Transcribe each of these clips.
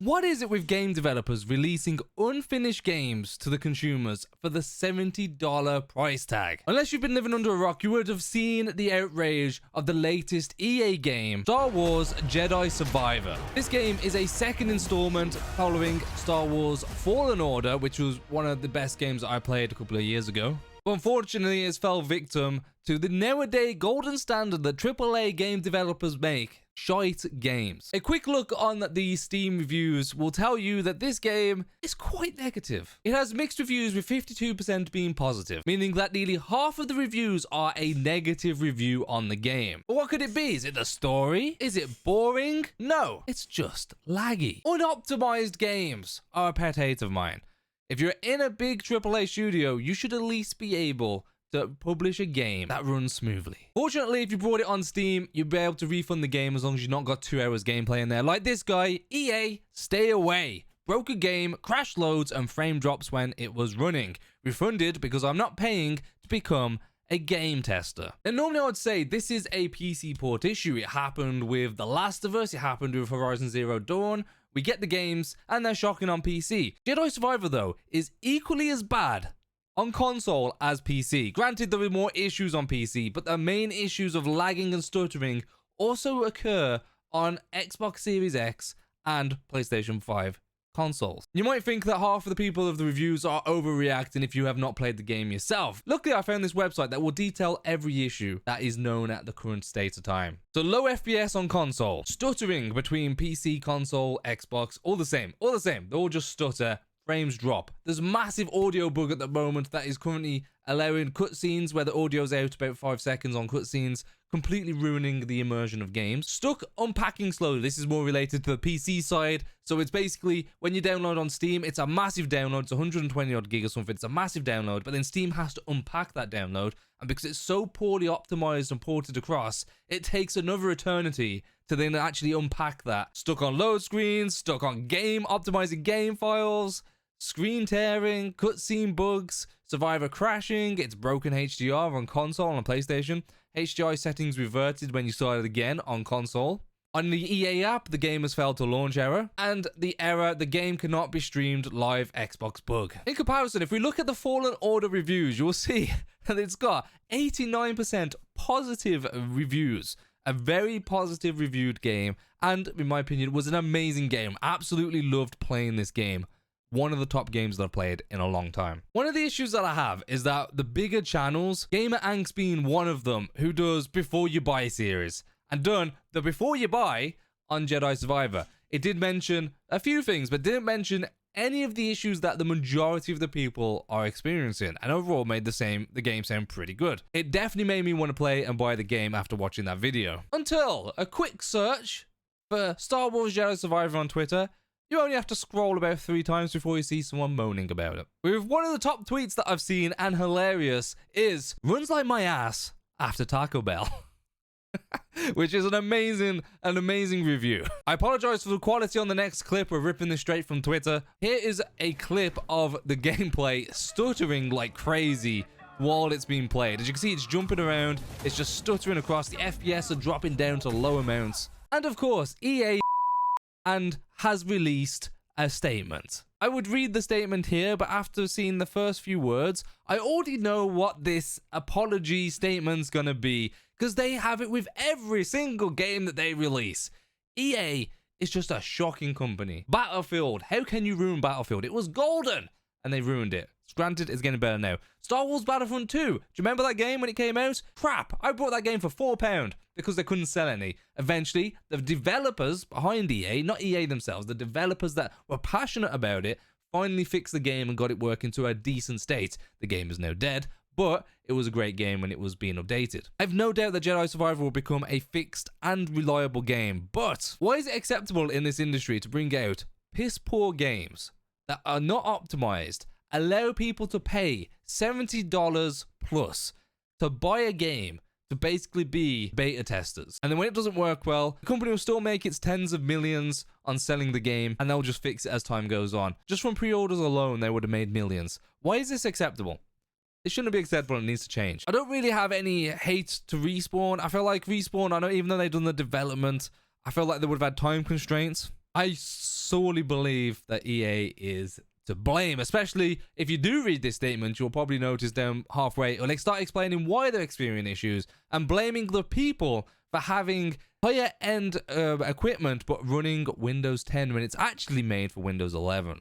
What is it with game developers releasing unfinished games to the consumers for the $70 price tag? Unless you've been living under a rock, you would have seen the outrage of the latest EA game, Star Wars Jedi Survivor. This game is a second installment following Star Wars Fallen Order, which was one of the best games I played a couple of years ago. But unfortunately, it's fell victim to the nowadays golden standard that AAA game developers make: shite games. A quick look on the Steam reviews will tell you that this game is quite negative. It has mixed reviews, with 52% being positive, meaning that nearly half of the reviews are a negative review on the game. But what could it be? Is it the story? Is it boring? No, it's just laggy. Unoptimized games are a pet hate of mine. If you're in a big AAA studio, you should at least be able to publish a game that runs smoothly. Fortunately, if you brought it on Steam, you'll be able to refund the game as long as you've not got 2 hours gameplay in there. Like this guy, EA, stay away. Broke a game, crashed loads, and frame drops when it was running. Refunded because I'm not paying to become a game tester. And normally I would say this is a PC port issue. It happened with The Last of Us, it happened with Horizon Zero Dawn. We get the games and they're shocking on PC. Jedi Survivor, though, is equally as bad on console as PC. Granted, there are more issues on PC, but the main issues of lagging and stuttering also occur on Xbox Series X and PlayStation 5 consoles. You might think that half of the people of the reviews are overreacting if you have not played the game yourself. Luckily, I found this website that will detail every issue that is known at the current state of time. So low FPS on console, stuttering between PC, console, Xbox, all the same. They all just stutter. Frames drop. There's a massive audio bug at the moment that is currently allowing cutscenes where the audio's out about 5 seconds on cutscenes, completely ruining the immersion of games. Stuck unpacking slowly. This is more related to the PC side. So it's basically when you download on Steam, it's a massive download. It's 120 odd gig or something. It's a massive download, but then Steam has to unpack that download. And because it's so poorly optimized and ported across, it takes another eternity to then actually unpack that. Stuck on load screens, stuck on optimizing game files, screen tearing, cutscene bugs, Survivor crashing, it's broken HDR on console and PlayStation, HDR settings reverted when you start it again on console. On the EA app, the game has failed to launch error, and the error, the game cannot be streamed live Xbox bug. In comparison, if we look at the Fallen Order reviews, you'll see that it's got 89% positive reviews. A very positive reviewed game, and in my opinion, was an amazing game. Absolutely loved playing this game. One of the top games that I've played in a long time. One of the issues that I have is that the bigger channels, Gamer Angst being one of them, who does Before You Buy series, and done the Before You Buy on Jedi Survivor. It did mention a few things, but didn't mention any of the issues that the majority of the people are experiencing, and overall made the game sound pretty good. It definitely made me want to play and buy the game after watching that video. Until a quick search for Star Wars Jedi Survivor on Twitter, you only have to scroll about 3 times before you see someone moaning about it. With one of the top tweets that I've seen, and hilarious, is "runs like my ass after Taco Bell." Which is an amazing review. I apologize for the quality on the next clip. We're ripping this straight from Twitter. Here is a clip of the gameplay stuttering like crazy while it's being played. As you can see, it's jumping around. It's just stuttering across. The FPS are dropping down to low amounts. And of course, EA has released a statement. I would read the statement here, but after seeing the first few words, I already know what this apology statement's gonna be, because they have it with every single game that they release. EA is just a shocking company. Battlefield, how can you ruin Battlefield? It was golden, and they ruined it. Granted, it's getting better now. Star Wars Battlefront 2. Do you remember that game when it came out? Crap, I bought that game for £4 because they couldn't sell any. Eventually, the developers behind EA, not EA themselves, the developers that were passionate about it, finally fixed the game and got it working to a decent state. The game is now dead, but it was a great game when it was being updated. I have no doubt that Jedi Survivor will become a fixed and reliable game, but why is it acceptable in this industry to bring out piss poor games that are not optimized, allow people to pay $70 plus to buy a game to basically be beta testers? And then when it doesn't work well, the company will still make its tens of millions on selling the game, and they'll just fix it as time goes on. Just from pre-orders alone, they would have made millions. Why is this acceptable? It shouldn't be acceptable. It needs to change. I don't really have any hate to Respawn. I feel like Respawn, I know even though they've done the development, I feel like they would have had time constraints. I solely believe that EA is to blame, especially if you do read this statement. You'll probably notice them halfway, or they start explaining why they're experiencing issues and blaming the people for having higher end equipment but running Windows 10 when it's actually made for Windows 11,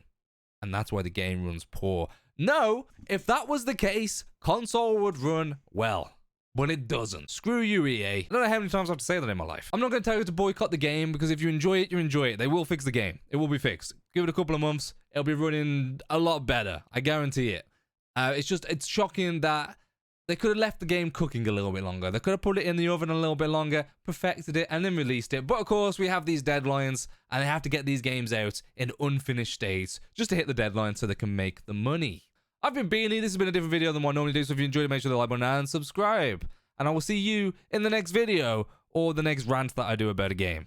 and that's why the game runs poor. No, if that was the case, console would run well. But it doesn't. Screw you, EA. I don't know how many times I have to say that in my life. I'm not going to tell you to boycott the game, because if you enjoy it, you enjoy it. They will fix the game. It will be fixed. Give it a couple of months. It'll be running a lot better. I guarantee it. It's shocking that they could have left the game cooking a little bit longer. They could have put it in the oven a little bit longer, perfected it, and then released it. But of course, we have these deadlines, and they have to get these games out in unfinished states just to hit the deadline so they can make the money. I've been Beanie. This has been a different video than what I normally do, so if you enjoyed it, make sure to like button and subscribe. And I will see you in the next video, or the next rant that I do about a game.